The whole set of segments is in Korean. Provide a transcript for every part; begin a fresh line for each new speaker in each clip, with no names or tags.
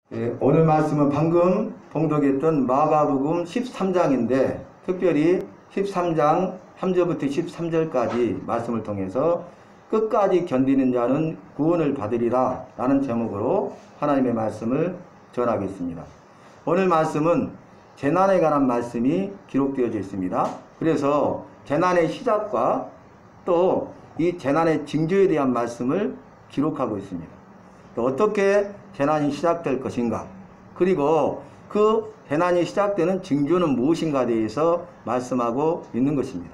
오늘 말씀은 방금 봉독했던 마가복음 13장인데 특별히 13장 3절부터 13절까지 말씀을 통해서 끝까지 견디는 자는 구원을 받으리라 라는 제목으로 하나님의 말씀을 전하겠습니다. 오늘 말씀은 재난에 관한 말씀이 기록되어져 있습니다. 그래서 재난의 시작과 또 이 재난의 징조에 대한 말씀을 기록하고 있습니다. 또 어떻게 재난이 시작될 것인가, 그리고 그 재난이 시작되는 징조는 무엇인가에 대해서 말씀하고 있는 것입니다.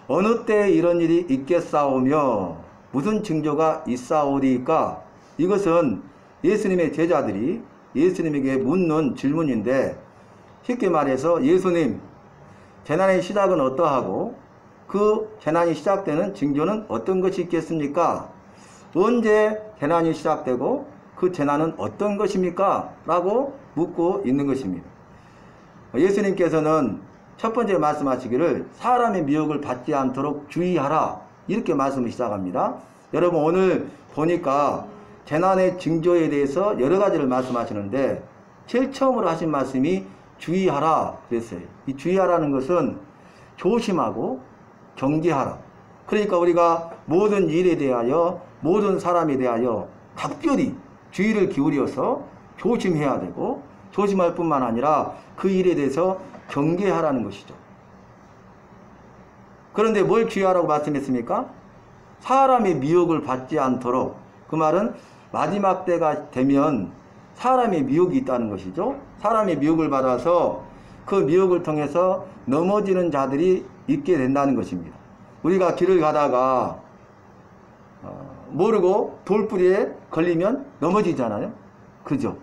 어느 때 이런 일이 있겠사오며 무슨 징조가 있사오리까? 이것은 예수님의 제자들이 예수님에게 묻는 질문인데, 쉽게 말해서 예수님, 재난의 시작은 어떠하고 그 재난이 시작되는 징조는 어떤 것이 있겠습니까? 언제 재난이 시작되고 그 재난은 어떤 것입니까? 라고 묻고 있는 것입니다. 예수님께서는 첫 번째 말씀하시기를 사람의 미혹을 받지 않도록 주의하라, 이렇게 말씀을 시작합니다. 여러분, 오늘 보니까 재난의 징조에 대해서 여러 가지를 말씀하시는데 제일 처음으로 하신 말씀이 주의하라 그랬어요. 이 주의하라는 것은 조심하고 경계하라. 그러니까 우리가 모든 일에 대하여, 모든 사람에 대하여 각별히 주의를 기울여서 조심해야 되고, 조심할 뿐만 아니라 그 일에 대해서 경계하라는 것이죠. 그런데 뭘 주의하라고 말씀했습니까? 사람의 미혹을 받지 않도록. 그 말은 마지막 때가 되면 사람의 미혹이 있다는 것이죠. 사람의 미혹을 받아서 그 미혹을 통해서 넘어지는 자들이 있게 된다는 것입니다. 우리가 길을 가다가 모르고 돌뿌리에 걸리면 넘어지잖아요. 그죠?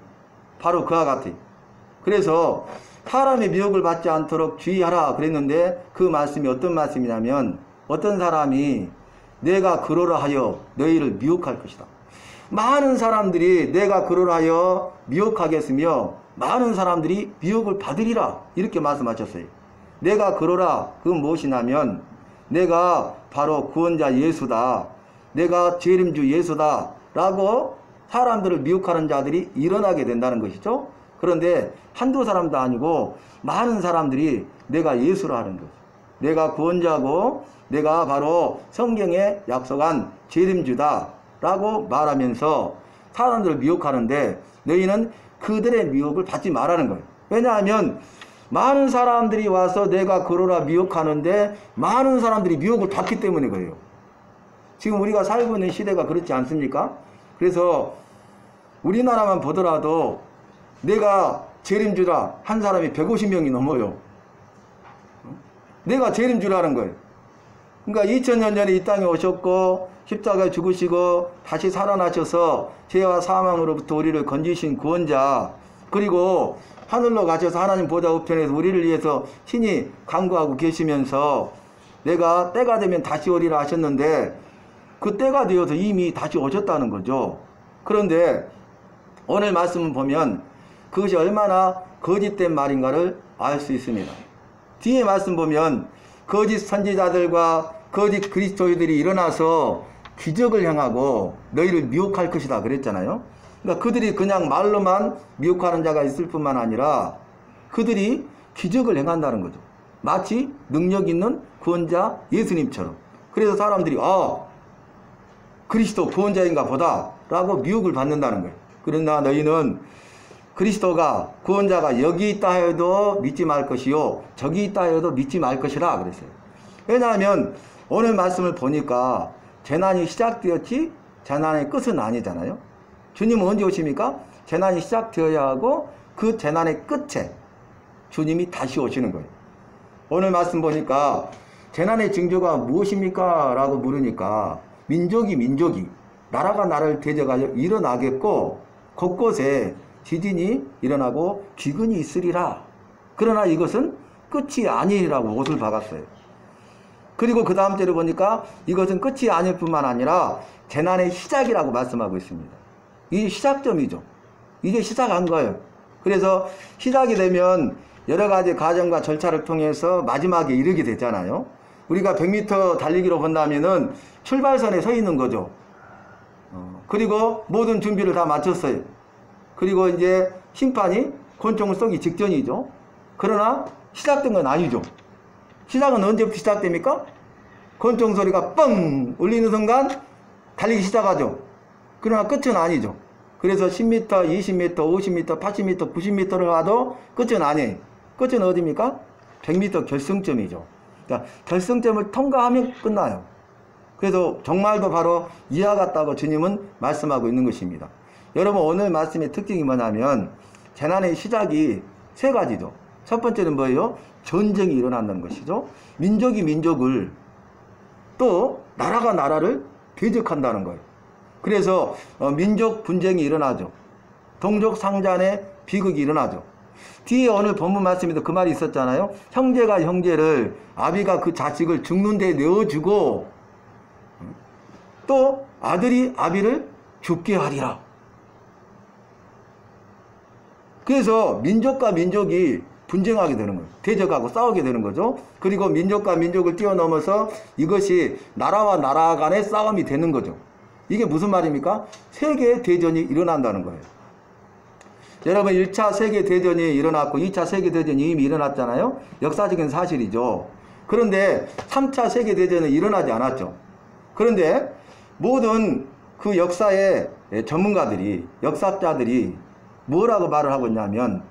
바로 그와 같아요. 그래서 사람의 미혹을 받지 않도록 주의하라 그랬는데, 그 말씀이 어떤 말씀이냐면, 어떤 사람이 내가 그러라 하여 너희를 미혹할 것이다. 많은 사람들이 내가 그러라 하여 미혹하겠으며 많은 사람들이 미혹을 받으리라, 이렇게 말씀하셨어요. 내가 그러라, 그건 무엇이냐면 내가 바로 구원자 예수다, 내가 재림주 예수다 라고 사람들을 미혹하는 자들이 일어나게 된다는 것이죠. 그런데 한두 사람도 아니고 많은 사람들이 내가 예수라 하는 거죠. 내가 구원자고 내가 바로 성경에 약속한 재림주다 라고 말하면서 사람들을 미혹하는데, 너희는 그들의 미혹을 받지 말라는 거예요. 왜냐하면 많은 사람들이 와서 내가 그러라 미혹하는데 많은 사람들이 미혹을 받기 때문에 그래요. 지금 우리가 살고 있는 시대가 그렇지 않습니까? 그래서 우리나라만 보더라도 내가 재림주라 한 사람이 150명이 넘어요. 내가 재림주라는 거예요. 그러니까 2000년 전에 이 땅에 오셨고 십자가에 죽으시고 다시 살아나셔서 죄와 사망으로부터 우리를 건지신 구원자, 그리고 하늘로 가셔서 하나님 보좌 우편에서 우리를 위해서 친히 간구하고 계시면서 내가 때가 되면 다시 오리라 하셨는데, 그 때가 되어서 이미 다시 오셨다는 거죠. 그런데 오늘 말씀을 보면 그것이 얼마나 거짓된 말인가를 알 수 있습니다. 뒤에 말씀 보면 거짓 선지자들과 거짓 그리스도인들이 일어나서 기적을 행하고 너희를 미혹할 것이다 그랬잖아요. 그러니까 그들이 그냥 말로만 미혹하는 자가 있을 뿐만 아니라 그들이 기적을 행한다는 거죠. 마치 능력 있는 구원자 예수님처럼. 그래서 사람들이 그리스도 구원자인가 보다 라고 미혹을 받는다는 거예요. 그러나 너희는 그리스도가 구원자가 여기 있다 해도 믿지 말 것이요 저기 있다 해도 믿지 말 것이라 그랬어요. 왜냐하면 오늘 말씀을 보니까 재난이 시작되었지 재난의 끝은 아니잖아요. 주님은 언제 오십니까? 재난이 시작되어야 하고 그 재난의 끝에 주님이 다시 오시는 거예요. 오늘 말씀 보니까 재난의 징조가 무엇입니까? 라고 물으니까 민족이 나라가 나라를 대적하여 일어나겠고 곳곳에 지진이 일어나고 기근이 있으리라. 그러나 이것은 끝이 아니라고 옷을 박았어요. 그리고 그 다음 절을 보니까 이것은 끝이 아닐 뿐만 아니라 재난의 시작이라고 말씀하고 있습니다. 이게 시작점이죠. 이제 시작한 거예요. 그래서 시작이 되면 여러 가지 과정과 절차를 통해서 마지막에 이르게 되잖아요. 우리가 100m 달리기로 본다면은 출발선에 서 있는 거죠. 그리고 모든 준비를 다 마쳤어요. 그리고 이제 심판이 권총을 쏘기 직전이죠. 그러나 시작된 건 아니죠. 시작은 언제부터 시작됩니까? 권총 소리가 뻥 울리는 순간 달리기 시작하죠. 그러나 끝은 아니죠. 그래서 10m, 20m, 50m, 80m, 90m를 가도 끝은 아니에요. 끝은 어디입니까? 100m 결승점이죠. 그러니까 결승점을 통과하면 끝나요. 그래서 정말도 바로 이와 같다고 주님은 말씀하고 있는 것입니다. 여러분, 오늘 말씀의 특징이 뭐냐면 재난의 시작이 세 가지죠. 첫 번째는 뭐예요? 전쟁이 일어난다는 것이죠. 민족이 민족을, 또 나라가 나라를 대적한다는 거예요. 그래서 민족 분쟁이 일어나죠. 동족 상잔의 비극이 일어나죠. 뒤에 오늘 본문 말씀에도 그 말이 있었잖아요. 형제가 형제를, 아비가 그 자식을 죽는 데 내어주고 또 아들이 아비를 죽게 하리라. 그래서 민족과 민족이 분쟁하게 되는 거예요. 대적하고 싸우게 되는 거죠. 그리고 민족과 민족을 뛰어넘어서 이것이 나라와 나라 간의 싸움이 되는 거죠. 이게 무슨 말입니까? 세계 대전이 일어난다는 거예요. 여러분, 1차 세계대전이 일어났고 2차 세계대전이 이미 일어났잖아요. 역사적인 사실이죠. 그런데 3차 세계대전은 일어나지 않았죠. 그런데 모든 그 역사의 전문가들이, 역사자들이 뭐라고 말을 하고 있냐면,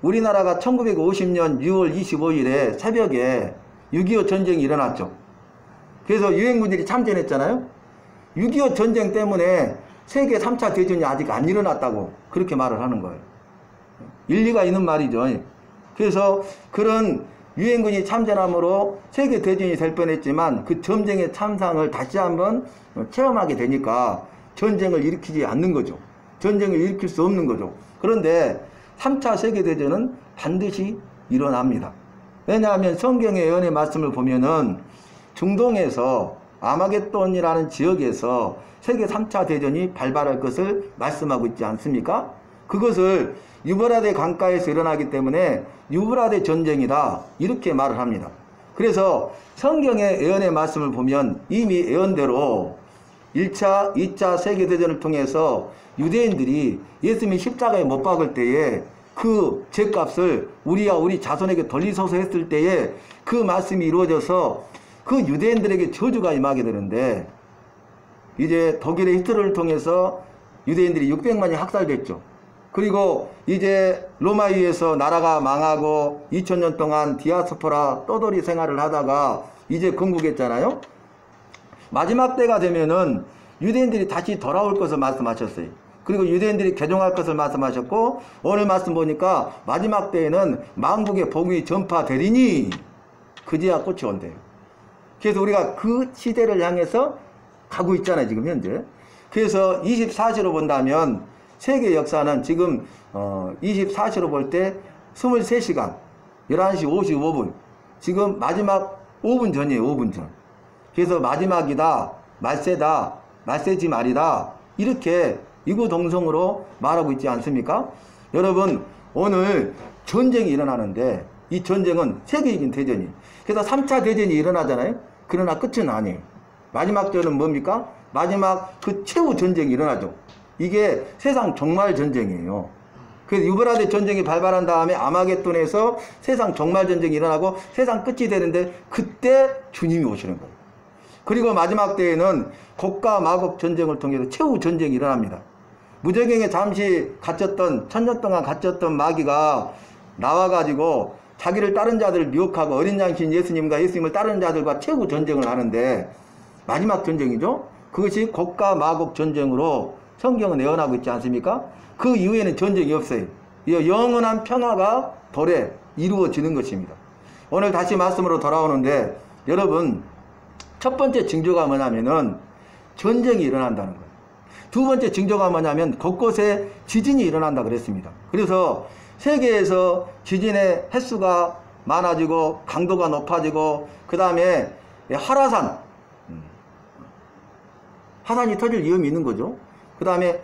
우리나라가 1950년 6월 25일에 새벽에 6.25 전쟁이 일어났죠. 그래서 유엔군들이 참전했잖아요. 6.25 전쟁 때문에 세계 3차 대전이 아직 안 일어났다고 그렇게 말을 하는 거예요. 일리가 있는 말이죠. 그래서 그런 유엔군이 참전함으로 세계 대전이 될 뻔했지만 그 전쟁의 참상을 다시 한번 체험하게 되니까 전쟁을 일으키지 않는 거죠. 전쟁을 일으킬 수 없는 거죠. 그런데 3차 세계대전은 반드시 일어납니다. 왜냐하면 성경의 예언의 말씀을 보면은 중동에서 아마겟돈이라는 지역에서 세계 3차 대전이 발발할 것을 말씀하고 있지 않습니까? 그것을 유브라데 강가에서 일어나기 때문에 유브라데 전쟁이다, 이렇게 말을 합니다. 그래서 성경의 예언의 말씀을 보면 이미 예언대로 1차, 2차 세계대전을 통해서 유대인들이 예수님이 십자가에 못 박을 때에 그 죄값을 우리와 우리 자손에게 돌리소서 했을 때에 그 말씀이 이루어져서 그 유대인들에게 저주가 임하게 되는데, 이제 독일의 히틀러를 통해서 유대인들이 600만이 학살됐죠. 그리고 이제 로마위에서 나라가 망하고 2000년 동안 디아스포라 떠돌이 생활을 하다가 이제 건국했잖아요. 마지막 때가 되면은 유대인들이 다시 돌아올 것을 말씀하셨어요. 그리고 유대인들이 개종할 것을 말씀하셨고, 오늘 말씀 보니까 마지막 때에는 만국의 복음이 전파되리니 그제야 꽃이 온대요. 그래서 우리가 그 시대를 향해서 가고 있잖아요, 지금 현재. 그래서 24시로 본다면 세계 역사는 지금 24시로 볼 때 23시간 11시 55분, 지금 마지막 5분 전이에요. 5분 전. 그래서 마지막이다, 말세다, 말세지 말이다, 이렇게 이구동성으로 말하고 있지 않습니까? 여러분, 오늘 전쟁이 일어나는데 이 전쟁은 세계적인 대전이, 그래서 3차 대전이 일어나잖아요. 그러나 끝은 아니에요. 마지막 전은 뭡니까? 마지막 그 최후 전쟁이 일어나죠. 이게 세상 종말 전쟁이에요. 그래서 유브라데 전쟁이 발발한 다음에 아마겟돈에서 세상 종말 전쟁이 일어나고 세상 끝이 되는데 그때 주님이 오시는 거예요. 그리고 마지막 때에는 곡과 마곡 전쟁을 통해서 최후 전쟁이 일어납니다. 무저갱에 잠시 갇혔던, 1000년 동안 갇혔던 마귀가 나와가지고 자기를 따른 자들을 미혹하고 어린 양신 예수님과 예수님을 따르는 자들과 최후 전쟁을 하는데, 마지막 전쟁이죠. 그것이 곡과 마곡 전쟁으로 성경은 예언하고 있지 않습니까? 그 이후에는 전쟁이 없어요. 영원한 평화가 도래 이루어지는 것입니다. 오늘 다시 말씀으로 돌아오는데, 여러분, 첫 번째 징조가 뭐냐면은 전쟁이 일어난다는 거예요. 두 번째 징조가 뭐냐면 곳곳에 지진이 일어난다 그랬습니다. 그래서 세계에서 지진의 횟수가 많아지고 강도가 높아지고, 그 다음에 화산이 터질 위험이 있는 거죠. 그 다음에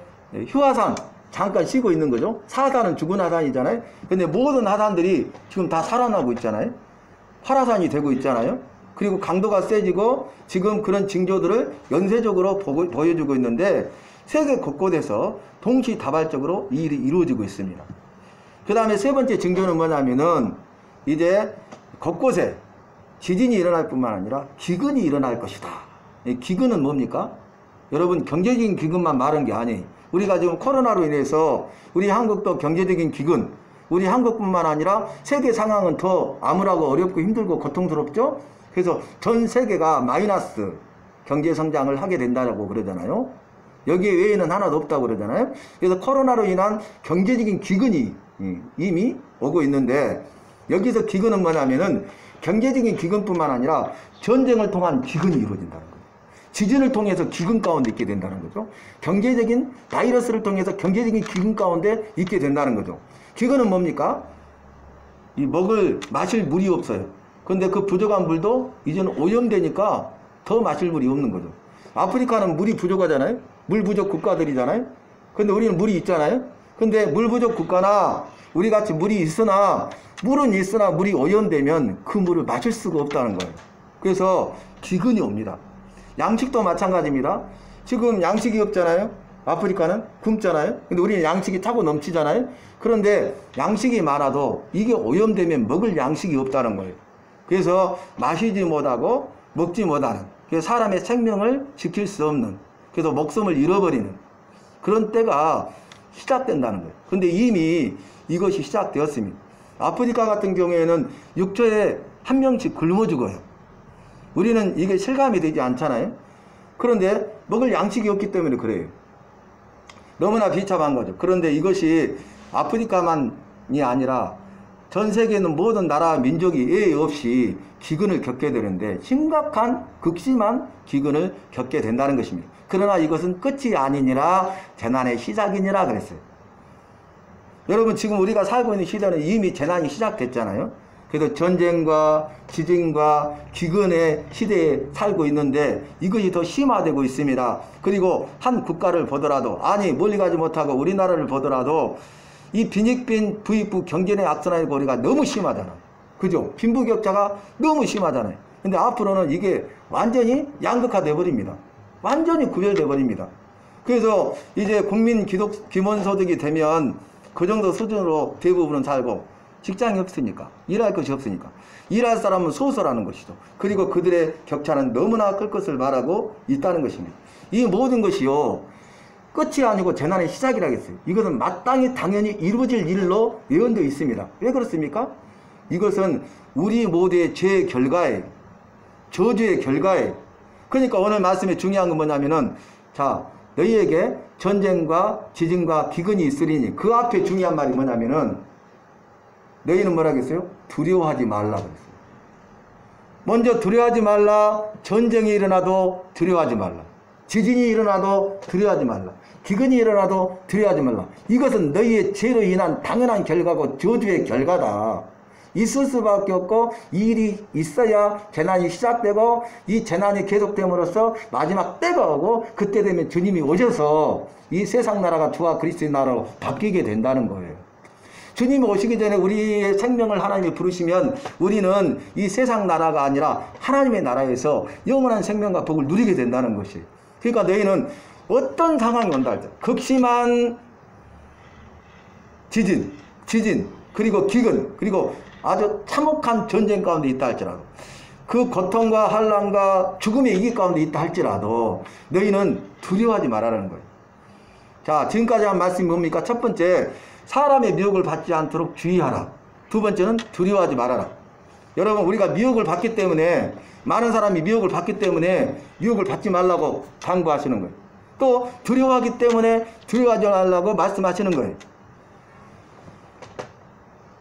휴화산 잠깐 쉬고 있는 거죠. 사산은 죽은 화산이잖아요. 근데 모든 화산들이 지금 다 살아나고 있잖아요. 활화산이 되고 있잖아요. 그리고 강도가 세지고 지금 그런 징조들을 연쇄적으로 보여주고 있는데, 세계 곳곳에서 동시다발적으로 이 일이 이루어지고 있습니다. 그 다음에 세 번째 징조는 뭐냐면은 이제 곳곳에 지진이 일어날 뿐만 아니라 기근이 일어날 것이다. 이 기근은 뭡니까? 여러분, 경제적인 기근만 말한 게 아니에요. 우리가 지금 코로나로 인해서 우리 한국도 경제적인 기근, 우리 한국뿐만 아니라 세계 상황은 더 암울하고 어렵고 힘들고 고통스럽죠? 그래서 전 세계가 마이너스 경제 성장을 하게 된다고 그러잖아요. 여기 외에는 하나도 없다고 그러잖아요. 그래서 코로나로 인한 경제적인 기근이 이미 오고 있는데, 여기서 기근은 뭐냐면은 경제적인 기근뿐만 아니라 전쟁을 통한 기근이 이루어진다는 거예요. 지진을 통해서 기근 가운데 있게 된다는 거죠. 경제적인 바이러스를 통해서 경제적인 기근 가운데 있게 된다는 거죠. 기근은 뭡니까? 이 마실 물이 없어요. 근데 그 부족한 물도 이제는 오염되니까 더 마실 물이 없는 거죠. 아프리카는 물이 부족하잖아요. 물 부족 국가들이잖아요. 근데 우리는 물이 있잖아요. 근데 물 부족 국가나 우리 같이 물이 있으나 물이 오염되면 그 물을 마실 수가 없다는 거예요. 그래서 기근이 옵니다. 양식도 마찬가지입니다. 지금 양식이 없잖아요. 아프리카는 굶잖아요. 근데 우리는 양식이 차고 넘치잖아요. 그런데 양식이 많아도 이게 오염되면 먹을 양식이 없다는 거예요. 그래서 마시지 못하고 먹지 못하는, 그래서 사람의 생명을 지킬 수 없는, 그래서 목숨을 잃어버리는 그런 때가 시작된다는 거예요. 근데 이미 이것이 시작되었습니다. 아프리카 같은 경우에는 6초에 한 명씩 굶어 죽어요. 우리는 이게 실감이 되지 않잖아요. 그런데 먹을 양식이 없기 때문에 그래요. 너무나 비참한 거죠. 그런데 이것이 아프리카만이 아니라 전 세계 있는 모든 나라 민족이 예외 없이 기근을 겪게 되는데, 심각한 극심한 기근을 겪게 된다는 것입니다. 그러나 이것은 끝이 아니니라 재난의 시작이니라 그랬어요. 여러분, 지금 우리가 살고 있는 시대는 이미 재난이 시작됐잖아요. 그래서 전쟁과 지진과 기근의 시대에 살고 있는데 이것이 더 심화되고 있습니다. 그리고 한 국가를 보더라도, 아니 멀리 가지 못하고 우리나라를 보더라도 이 빈익빈 부익부 경제의 악순환의 고리가 너무 심하잖아요. 그죠? 빈부격차가 너무 심하잖아요. 근데 앞으로는 이게 완전히 양극화돼 버립니다. 완전히 구별돼 버립니다. 그래서 이제 국민 기본소득이 되면 그 정도 수준으로 대부분은 살고, 직장이 없으니까, 일할 것이 없으니까 일할 사람은 소수라는 것이죠. 그리고 그들의 격차는 너무나 클 것을 말하고 있다는 것입니다. 이 모든 것이요, 끝이 아니고 재난의 시작이라겠어요. 이것은 마땅히 당연히 이루어질 일로 예언되어 있습니다. 왜 그렇습니까? 이것은 우리 모두의 죄의 결과에, 저주의 결과에. 그러니까 오늘 말씀의 중요한 건 뭐냐면은, 자, 너희에게 전쟁과 지진과 기근이 있으리니, 그 앞에 중요한 말이 뭐냐면은, 너희는 뭐라 그랬어요? 두려워하지 말라 그랬어요. 먼저 두려워하지 말라. 전쟁이 일어나도 두려워하지 말라. 지진이 일어나도 두려워하지 말라. 기근이 일어나도 두려워하지 말라. 이것은 너희의 죄로 인한 당연한 결과고 저주의 결과다. 있을 수밖에 없고, 이 일이 있어야 재난이 시작되고, 이 재난이 계속됨으로써 마지막 때가 오고, 그때 되면 주님이 오셔서 이 세상 나라가 주와 그리스도의 나라로 바뀌게 된다는 거예요. 주님이 오시기 전에 우리의 생명을 하나님이 부르시면 우리는 이 세상 나라가 아니라 하나님의 나라에서 영원한 생명과 복을 누리게 된다는 것이에요. 그러니까 너희는 어떤 상황이 온다 할때, 극심한 지진, 그리고 기근, 그리고 아주 참혹한 전쟁 가운데 있다 할지라도, 그 고통과 환난과 죽음의 위기 가운데 있다 할지라도 너희는 두려워하지 말라는 거예요. 자, 지금까지 한 말씀이 뭡니까? 첫 번째, 사람의 미혹을 받지 않도록 주의하라. 두 번째는 두려워하지 말아라. 여러분, 우리가 미혹을 받기 때문에, 많은 사람이 미혹을 받기 때문에 미혹을 받지 말라고 당부하시는 거예요. 또 두려워하기 때문에 두려워하지 말라고 말씀하시는 거예요.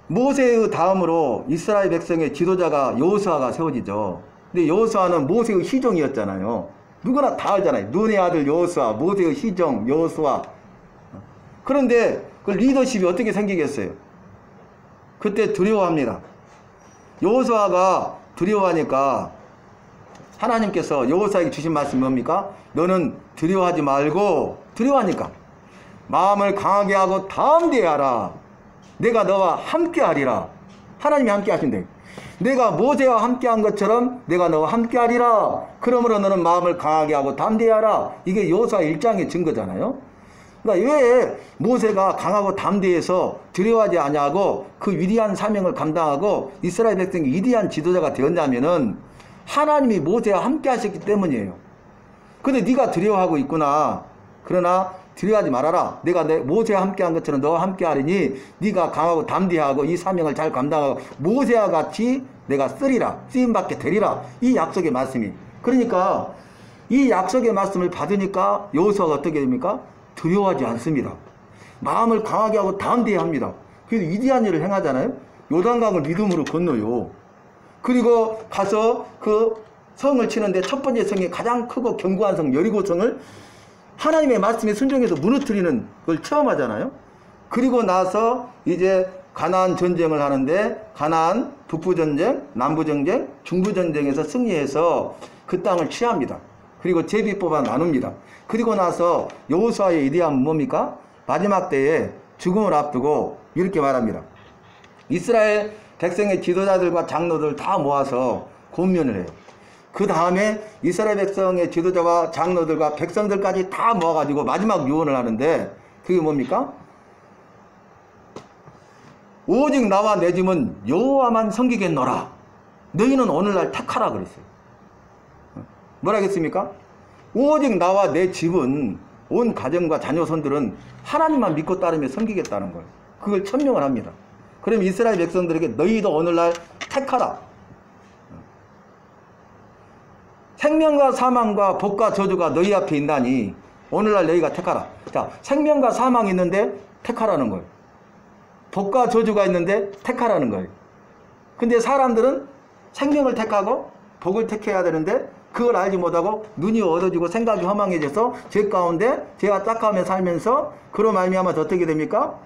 모세의 다음으로 이스라엘 백성의 지도자가 여호수아가 세워지죠. 근데 여호수아는 모세의 시종이었잖아요. 누구나 다 알잖아요. 눈의 아들 여호수아, 모세의 시종 여호수아. 그런데 그 리더십이 어떻게 생기겠어요? 그때 두려워합니다. 여호수아가 두려워하니까 하나님께서 여호수아에게 주신 말씀이 뭡니까? 너는 두려워하지 말고, 두려워하니까 마음을 강하게 하고 담대하라. 내가 너와 함께 하리라. 하나님이 함께 하신대. 내가 모세와 함께한 것처럼 내가 너와 함께하리라. 그러므로 너는 마음을 강하게 하고 담대하라. 이게 여호수아 1장의 증거잖아요. 그러니까 왜 모세가 강하고 담대해서 두려워하지 아니하고 그 위대한 사명을 감당하고 이스라엘 백성이 위대한 지도자가 되었냐면은 하나님이 모세와 함께 하셨기 때문이에요. 근데 네가 두려워하고 있구나. 그러나 두려워하지 말아라. 내가 모세와 함께한 것처럼 너와 함께하리니 네가 강하고 담대하고 이 사명을 잘 감당하고 모세와 같이 내가 쓰리라. 쓰임받게 되리라. 이 약속의 말씀이. 그러니까 이 약속의 말씀을 받으니까 여호수아가 어떻게 됩니까? 두려워하지 않습니다. 마음을 강하게 하고 담대히 합니다. 그래서 위대한 일을 행하잖아요. 요단강을 믿음으로 건너요. 그리고 가서 그 성을 치는데 첫 번째 성이 가장 크고 견고한 성 여리고성을 하나님의 말씀에 순종해서 무너뜨리는 걸 체험하잖아요. 그리고 나서 이제 가나안 전쟁을 하는데 가나안 북부전쟁, 남부전쟁, 중부전쟁에서 승리해서 그 땅을 취합니다. 그리고 제비 뽑아 나눕니다. 그리고 나서 여호수아의 위대함은 뭡니까? 마지막 때에 죽음을 앞두고 이렇게 말합니다. 이스라엘 백성의 지도자들과 장로들 다 모아서 권면을 해요. 그 다음에 이스라엘 백성의 지도자와 장로들과 백성들까지 다 모아가지고 마지막 유언을 하는데 그게 뭡니까? 오직 나와 내 집은 여호와만 섬기겠노라. 너희는 오늘날 택하라 그랬어요. 뭐라 했습니까? 오직 나와 내 집은 온 가정과 자녀손들은 하나님만 믿고 따르며 섬기겠다는 거예요. 그걸 천명을 합니다. 그럼 이스라엘 백성들에게 너희도 오늘날 택하라. 생명과 사망과 복과 저주가 너희 앞에 있나니 오늘날 너희가 택하라. 자, 생명과 사망이 있는데 택하라는 거예요. 복과 저주가 있는데 택하라는 거예요. 근데 사람들은 생명을 택하고 복을 택해야 되는데 그걸 알지 못하고 눈이 어두워지고 생각이 허망해져서 죄 가운데 죄와 짝가며 살면서 그로 말미암아 어떻게 됩니까?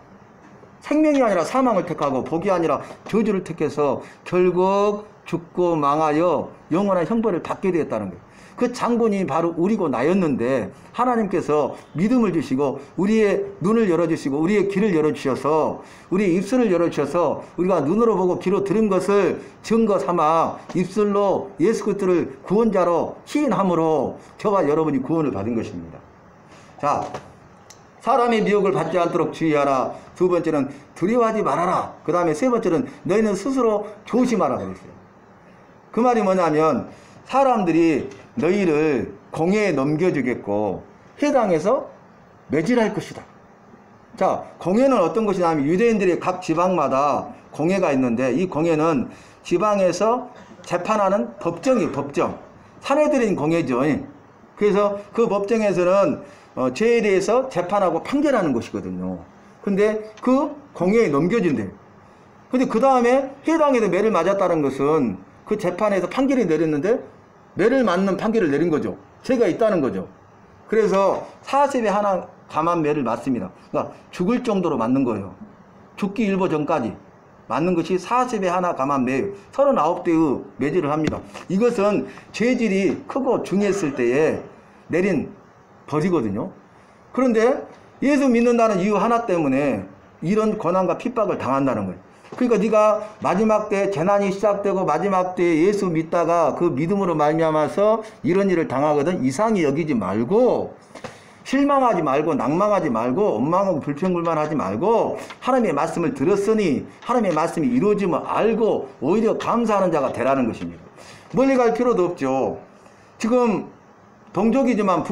생명이 아니라 사망을 택하고 복이 아니라 저주를 택해서 결국 죽고 망하여 영원한 형벌을 받게 되었다는 거예요. 그 장본인이 바로 우리고 나였는데 하나님께서 믿음을 주시고 우리의 눈을 열어주시고 우리의 귀를 열어주셔서 우리의 입술을 열어주셔서 우리가 눈으로 보고 귀로 들은 것을 증거 삼아 입술로 예수 그리스도를 구원자로 시인함으로 저와 여러분이 구원을 받은 것입니다. 자, 사람의 미혹을 받지 않도록 주의하라. 두 번째는 두려워하지 말아라. 그 다음에 세 번째는 너희는 스스로 조심하라 그랬어요. 그 말이 뭐냐면 사람들이 너희를 공회에 넘겨주겠고 해당해서 매질할 것이다. 자, 공회는 어떤 것이냐면 유대인들의 각 지방마다 공회가 있는데 이 공회는 지방에서 재판하는 법정이에요. 법정. 사내들인 공회죠. 그래서 그 법정에서는 죄에 대해서 재판하고 판결하는 것이거든요. 근데 그 공회에 넘겨진대요. 근데 그 다음에 해당에서 매를 맞았다는 것은 그 재판에서 판결이 내렸는데 매를 맞는 판결을 내린 거죠. 죄가 있다는 거죠. 그래서 40에 하나 감한 매를 맞습니다. 그러니까 죽을 정도로 맞는 거예요. 죽기 일보 전까지 맞는 것이 40에 하나 감한 매예요. 39대의 매질을 합니다. 이것은 죄질이 크고 중했을 때에 내린 벌이거든요. 그런데 예수 믿는다는 이유 하나 때문에 이런 고난과 핍박을 당한다는 거예요. 그러니까 네가 마지막 때 재난이 시작되고 마지막 때 예수 믿다가 그 믿음으로 말미암아서 이런 일을 당하거든 이상히 여기지 말고 실망하지 말고 낭망하지 말고 원망하고 불평불만하지 말고 하나님의 말씀을 들었으니 하나님의 말씀이 이루어짐을 알고 오히려 감사하는 자가 되라는 것입니다. 멀리 갈 필요도 없죠. 지금 동족이지만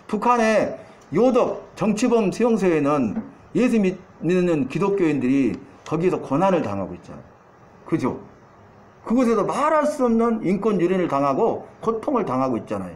북한의 요덕 정치범 수용소에는 예수 믿는 기독교인들이 거기에서 고난을 당하고 있잖아요. 그죠? 그곳에서 말할 수 없는 인권 유린을 당하고 고통을 당하고 있잖아요.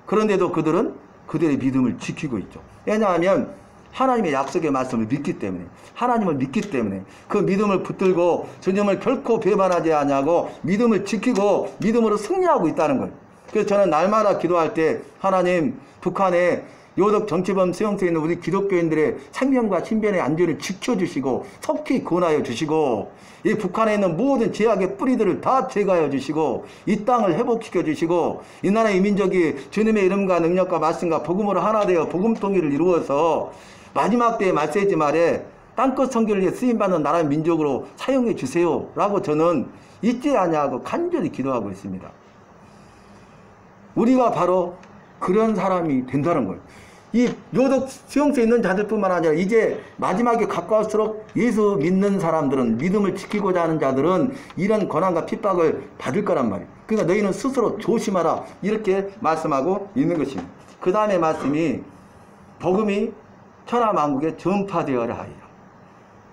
그런데도 그들은 그들의 믿음을 지키고 있죠. 왜냐하면 하나님의 약속의 말씀을 믿기 때문에 하나님을 믿기 때문에 그 믿음을 붙들고 주님을 결코 배반하지 아니하고 믿음을 지키고 믿음으로 승리하고 있다는 거예요. 그래서 저는 날마다 기도할 때 하나님 북한의 요덕 정치범 수용소에 있는 우리 기독교인들의 생명과 신변의 안전을 지켜주시고 속히 구원하여 주시고 이 북한에 있는 모든 죄악의 뿌리들을 다 제거하여 주시고 이 땅을 회복시켜 주시고 이 나라의 민족이 주님의 이름과 능력과 말씀과 복음으로 하나 되어 복음 통일을 이루어서 마지막 때의 말세지 말에 땅끝 선교를 위해 쓰임받는 나라의 민족으로 사용해 주세요 라고 저는 잊지 아니하고 간절히 기도하고 있습니다. 우리가 바로 그런 사람이 된다는 거예요. 이 묘독 수용소에 있는 자들뿐만 아니라 이제 마지막에 가까울수록 예수 믿는 사람들은, 믿음을 지키고자 하는 자들은 이런 고난과 핍박을 받을 거란 말이에요. 그러니까 너희는 스스로 조심하라 이렇게 말씀하고 있는 것입니다. 그 다음에 말씀이 복음이 천하만국에 전파되어야 하리라.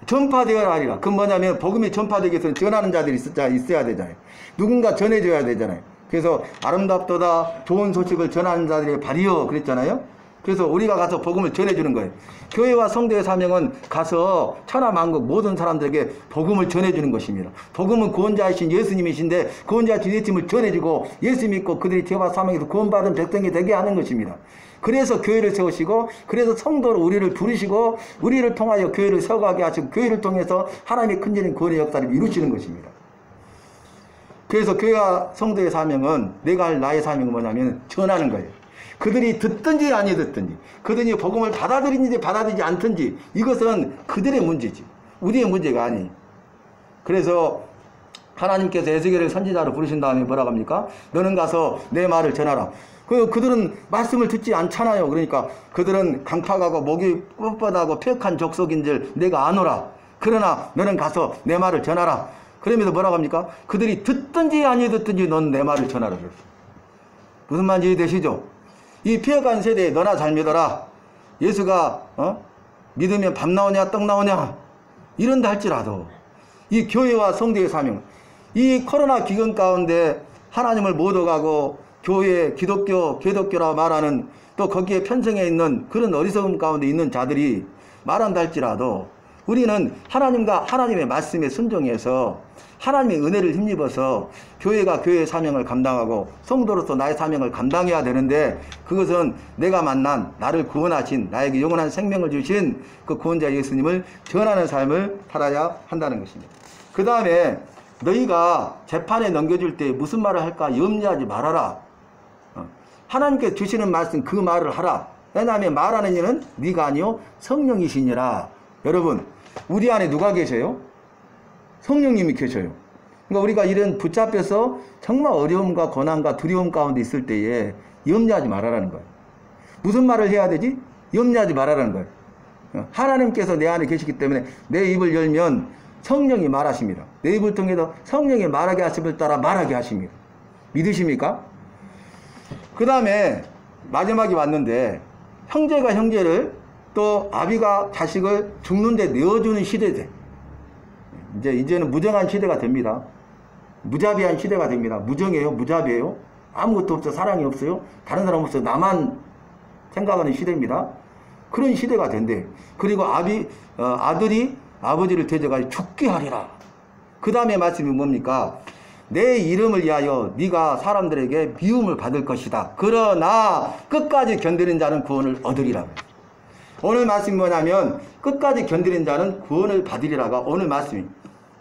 전파되어야 하리라. 그건 뭐냐면 복음이 전파되기 위해서는 전하는 자들이 있어야 되잖아요. 누군가 전해줘야 되잖아요. 그래서 아름답도다 좋은 소식을 전하는 자들의 발이여 그랬잖아요. 그래서 우리가 가서 복음을 전해주는 거예요. 교회와 성도의 사명은 가서 천하만국 모든 사람들에게 복음을 전해주는 것입니다. 복음은 구원자이신 예수님이신데 구원자이신 예수님을 전해주고 예수 믿고 그들이 죄와 사망에서 구원받은 백성이 되게 하는 것입니다. 그래서 교회를 세우시고 그래서 성도로 우리를 부르시고 우리를 통하여 교회를 세워가게 하시고 교회를 통해서 하나님의 큰일인 구원의 역사를 이루시는 것입니다. 그래서 교회와 성도의 사명은 내가 할 나의 사명은 뭐냐면 전하는 거예요. 그들이 듣든지 아니 듣든지 그들이 복음을 받아들이는지 받아들이지 않든지 이것은 그들의 문제지 우리의 문제가 아니에요. 그래서 하나님께서 에스겔을 선지자로 부르신 다음에 뭐라고 합니까? 너는 가서 내 말을 전하라. 그들은 말씀을 듣지 않잖아요. 그러니까 그들은 강팍하고 목이 뻣뻣하고 폐역한 족속인 줄 내가 아노라. 그러나 너는 가서 내 말을 전하라. 그러면서 뭐라고 합니까? 그들이 듣든지 아니 듣든지 넌 내 말을 전하라. 무슨 말인지 이해되시죠? 이 폐역한 세대에 너나 잘 믿어라. 예수가 믿으면 밥 나오냐 떡 나오냐 이런다 할지라도 이 교회와 성도의 사명, 이 코로나 기간 가운데 하나님을 못 얻어가고 교회, 기독교, 개독교라 말하는 또 거기에 편성해 있는 그런 어리석음 가운데 있는 자들이 말한다 할지라도 우리는 하나님과 하나님의 말씀에 순종해서 하나님의 은혜를 힘입어서 교회가 교회의 사명을 감당하고 성도로서 나의 사명을 감당해야 되는데 그것은 내가 만난 나를 구원하신 나에게 영원한 생명을 주신 그 구원자 예수님을 전하는 삶을 살아야 한다는 것입니다. 그 다음에 너희가 재판에 넘겨줄 때 무슨 말을 할까 염려하지 말아라. 하나님께서 주시는 말씀 그 말을 하라. 왜냐하면 말하는 이는 네가 아니요 성령이시니라. 여러분 우리 안에 누가 계셔요? 성령님이 계셔요. 그러니까 우리가 이런 붙잡혀서 정말 어려움과 고난과 두려움 가운데 있을 때에 염려하지 말아라는 거예요. 무슨 말을 해야 되지? 염려하지 말아라는 거예요. 하나님께서 내 안에 계시기 때문에 내 입을 열면 성령이 말하십니다. 내 입을 통해서 성령이 말하게 하심을 따라 말하게 하십니다. 믿으십니까? 그 다음에 마지막이 왔는데 형제가 형제를 또 아비가 자식을 죽는데 내어주는 시대대. 이제는 무정한 시대가 됩니다. 무자비한 시대가 됩니다. 무정이에요? 무자비예요? 아무것도 없어. 사랑이 없어요? 다른 사람 없어요. 나만 생각하는 시대입니다. 그런 시대가 된대. 그리고 아들이 아버지를 대적하여 죽게 하리라. 그 다음에 말씀이 뭡니까? 내 이름을 위하여 네가 사람들에게 미움을 받을 것이다. 그러나 끝까지 견디는 자는 구원을 얻으리라. 오늘 말씀이 뭐냐면 끝까지 견디는 자는 구원을 받으리라가 오늘 말씀이.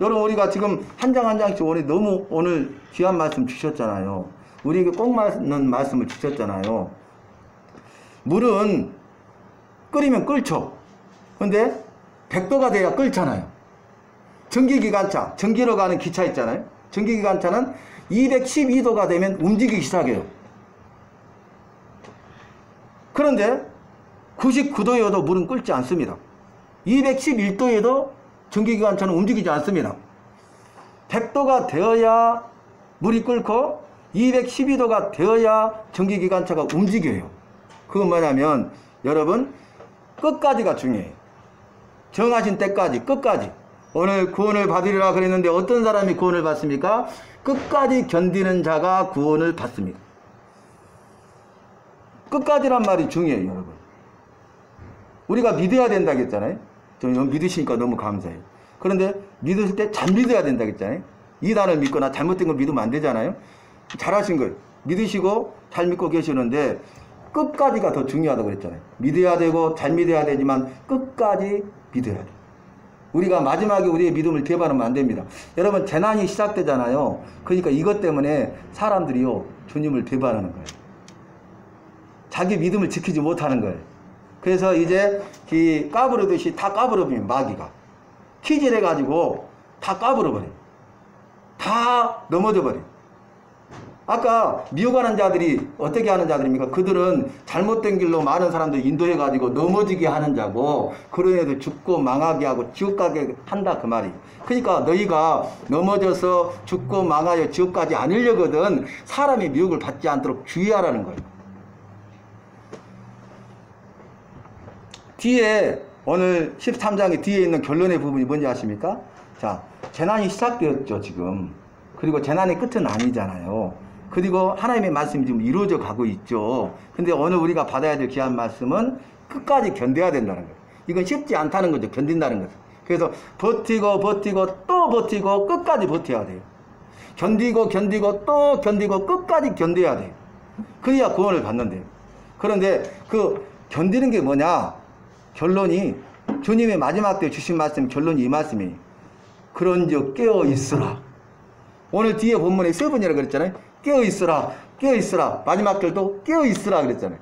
여러분 우리가 지금 한 장 한 장씩 오늘 귀한 말씀 주셨잖아요. 우리에게 꼭 맞는 말씀을 주셨잖아요. 물은 끓이면 끓죠. 근데 100도가 돼야 끓잖아요. 전기기관차, 전기로 가는 기차 있잖아요. 전기기관차는 212도가 되면 움직이기 시작해요. 그런데 99도여도 물은 끓지 않습니다. 211도에도 전기기관차는 움직이지 않습니다. 100도가 되어야 물이 끓고 212도가 되어야 전기기관차가 움직여요. 그건 뭐냐면 여러분 끝까지가 중요해요. 정하신 때까지 끝까지. 오늘 구원을 받으리라 그랬는데 어떤 사람이 구원을 받습니까? 끝까지 견디는 자가 구원을 받습니다. 끝까지란 말이 중요해요. 여러분 우리가 믿어야 된다고 했잖아요. 저는 믿으시니까 너무 감사해요. 그런데 믿으실 때 잘 믿어야 된다고 했잖아요. 이단을 믿거나 잘못된 걸 믿으면 안 되잖아요. 잘하신 거예요. 믿으시고 잘 믿고 계시는데 끝까지가 더 중요하다고 그랬잖아요. 믿어야 되고 잘 믿어야 되지만 끝까지 믿어야 돼요. 우리가 마지막에 우리의 믿음을 개발하면 안 됩니다. 여러분 재난이 시작되잖아요. 그러니까 이것 때문에 사람들이요 주님을 배반하는 거예요. 자기 믿음을 지키지 못하는 거예요. 그래서 이제 이 까부르듯이 다 까불어버려요. 마귀가 키질해가지고 다 까불어버려요. 다 넘어져 버려요. 아까 미혹하는 자들이 어떻게 하는 자들입니까? 그들은 잘못된 길로 많은 사람들 인도해가지고 넘어지게 하는 자고, 그로 인해서 죽고 망하게 하고 지옥 가게 한다 그 말이. 그러니까 너희가 넘어져서 죽고 망하여 지옥 가지 않으려거든 사람의 미혹을 받지 않도록 주의하라는 거예요. 뒤에 오늘 13장의 뒤에 있는 결론의 부분이 뭔지 아십니까? 자, 재난이 시작되었죠 지금. 그리고 재난의 끝은 아니잖아요. 그리고 하나님의 말씀이 지금 이루어져 가고 있죠. 근데 오늘 우리가 받아야 될 귀한 말씀은 끝까지 견뎌야 된다는 거예요. 이건 쉽지 않다는 거죠. 견딘다는 거죠. 그래서 버티고 또 버티고 끝까지 버텨야 돼요. 견디고 또 견디고 끝까지 견뎌야 돼요. 그래야 구원을 받는데요. 그런데 그 견디는 게 뭐냐? 결론이 주님의 마지막 때 주신 말씀, 결론이 이 말씀이에요. 그런즉 깨어 있으라. 오늘 뒤에 본문에 세 번이라 그랬잖아요. 깨어 있으라, 깨어 있으라. 마지막 절도 깨어 있으라 그랬잖아요.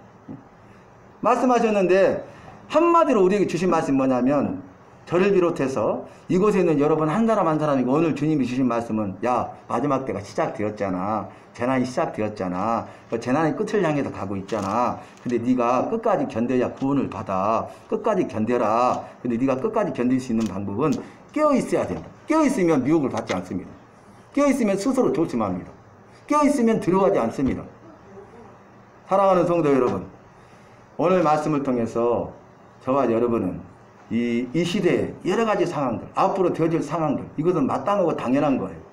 말씀하셨는데 한마디로 우리에게 주신 말씀이 뭐냐면, 저를 비롯해서 이곳에 있는 여러분 한 사람 한 사람이고 오늘 주님이 주신 말씀은, 야, 마지막 때가 시작되었잖아. 재난이 시작되었잖아. 재난의 끝을 향해서 가고 있잖아. 근데 네가 끝까지 견뎌야 구원을 받아. 끝까지 견뎌라. 근데 네가 끝까지 견딜 수 있는 방법은 깨어 있어야 된다. 깨어 있으면 미혹을 받지 않습니다. 깨어 있으면 스스로 조심합니다. 깨어 있으면 들어가지 않습니다. 사랑하는 성도 여러분, 오늘 말씀을 통해서 저와 여러분은 이 시대의 여러 가지 상황들, 앞으로 되어질 상황들, 이것은 마땅하고 당연한 거예요.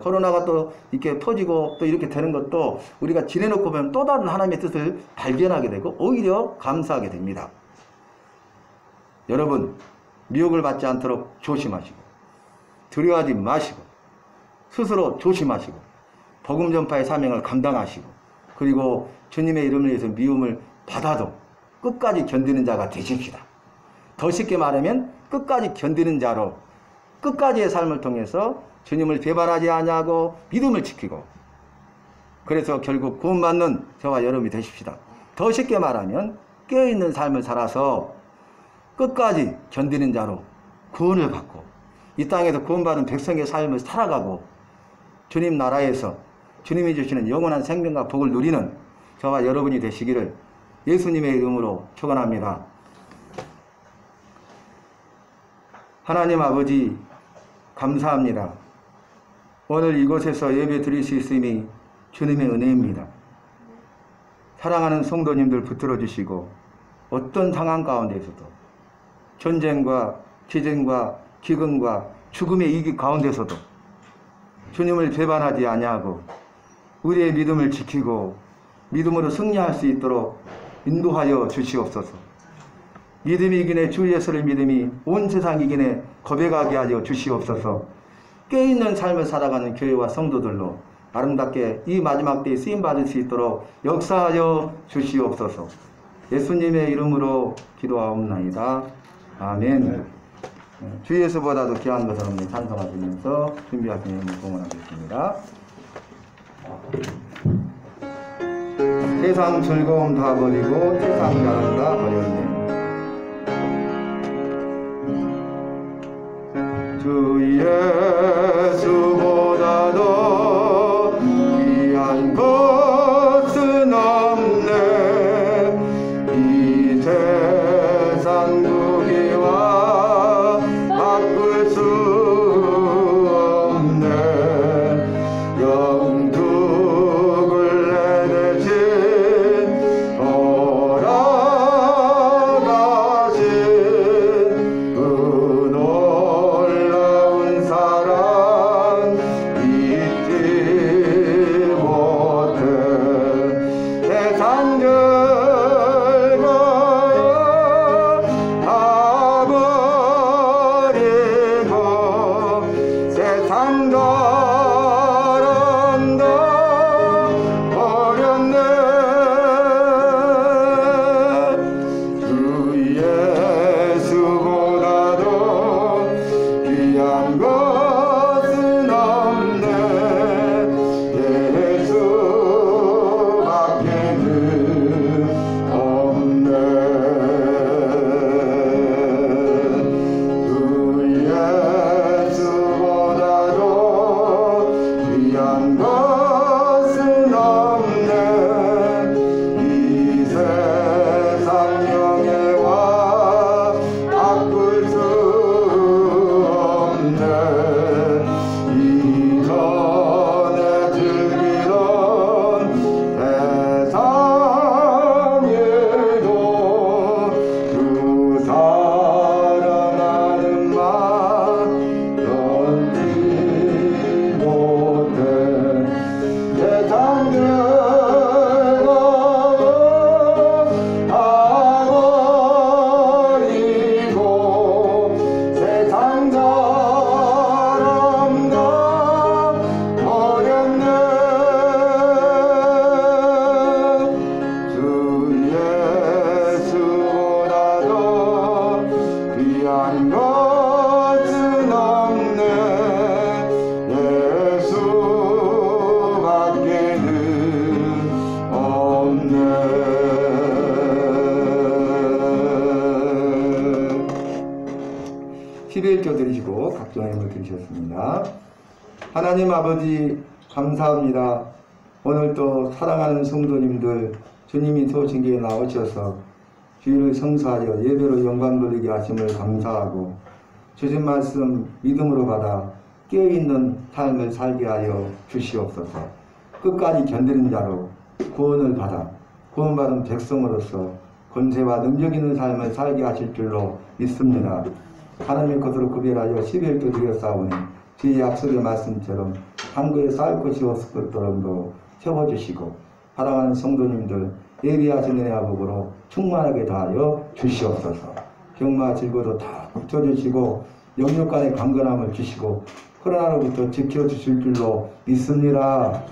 코로나가 또 이렇게 터지고 또 이렇게 되는 것도 우리가 지내놓고 보면 또 다른 하나님의 뜻을 발견하게 되고 오히려 감사하게 됩니다. 여러분, 미혹을 받지 않도록 조심하시고, 두려워하지 마시고, 스스로 조심하시고, 복음 전파의 사명을 감당하시고, 그리고 주님의 이름을 위해서 미움을 받아도 끝까지 견디는 자가 되십시다. 더 쉽게 말하면 끝까지 견디는 자로, 끝까지의 삶을 통해서 주님을 배반하지 아니하고 믿음을 지키고, 그래서 결국 구원받는 저와 여러분이 되십시다. 더 쉽게 말하면 깨어있는 삶을 살아서 끝까지 견디는 자로 구원을 받고 이 땅에서 구원받은 백성의 삶을 살아가고 주님 나라에서 주님이 주시는 영원한 생명과 복을 누리는 저와 여러분이 되시기를 예수님의 이름으로 축원합니다. 하나님 아버지, 감사합니다. 오늘 이곳에서 예배 드릴 수 있음이 주님의 은혜입니다. 사랑하는 성도님들 붙들어 주시고, 어떤 상황 가운데서도 전쟁과 기근과 죽음의 위기 가운데서도 주님을 배반하지 아니하고 우리의 믿음을 지키고 믿음으로 승리할 수 있도록 인도하여 주시옵소서. 믿음이 이기네 주 예수를 믿음이 온 세상 이기네 고백하게 하여 주시옵소서. 깨어있는 삶을 살아가는 교회와 성도들로 아름답게 이 마지막 때에 쓰임받을 수 있도록 역사하여 주시옵소서. 예수님의 이름으로 기도하옵나이다. 아멘. 주 예수보다도 귀한 것을 없는 찬송하시면서 준비하신 예물을 공헌하겠습니다. 세상 즐거움 다 버리고 세상 자랑 다 버렸네. 주 예수보다도 귀한 것은 없네. 이 세상 무기와 바꿀 수 없네. 영두굴 내대신 돌아가신 그 놀라운 사랑 드리시고 각종 예물 드리셨습니다. 하나님 아버지 감사합니다. 오늘 또 사랑하는 성도님들 주님이 소신기에 나오셔서 주일을 성사하여 예배로 영광 돌리게 하심을 감사하고 주신 말씀 믿음으로 받아 깨어있는 삶을 살게 하여 주시옵소서. 끝까지 견디는 자로 구원을 받아 구원받은 백성으로서 권세와 능력 있는 삶을 살게 하실 줄로 믿습니다. 하나님의 것으로 구별하여 11조 드렸사오니 주의 약속의 말씀처럼 한국에 쌓을 것이 없을 것도 채워주시고 사랑하는 성도님들 예비하신 은혜와 복으로 충만하게 다하여 주시옵소서. 병마 질고도 다 붙여주시고 영육 간의 강건함을 주시고 코로나로부터 지켜주실 줄로 믿습니다.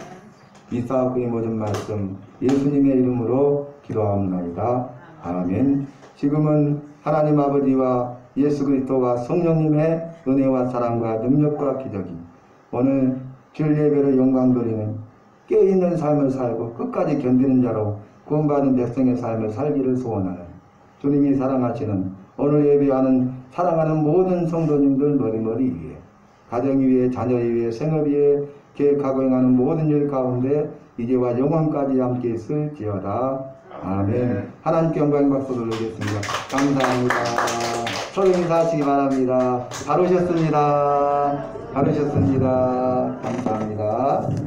이사하고 이 모든 말씀 예수님의 이름으로 기도하옵나이다. 아멘. 지금은 하나님 아버지와 예수 그리스도와 성령님의 은혜와 사랑과 능력과 기적이 오늘 주일 예배를 영광 돌리는 깨어있는 삶을 살고 끝까지 견디는 자로 구원받은 백성의 삶을 살기를 소원하는 주님이 사랑하시는 오늘 예배하는 사랑하는 모든 성도님들 머리머리 위에 가정 위에 자녀 위에 생업 위에 계획하고 행하는 모든 일 가운데 이제와 영원까지 함께 있을지어다. 아멘. 하나님께 영광 박수 돌리겠습니다. 감사합니다. 서로 인사하시기 바랍니다. 잘 오셨습니다. 잘 오셨습니다. 감사합니다.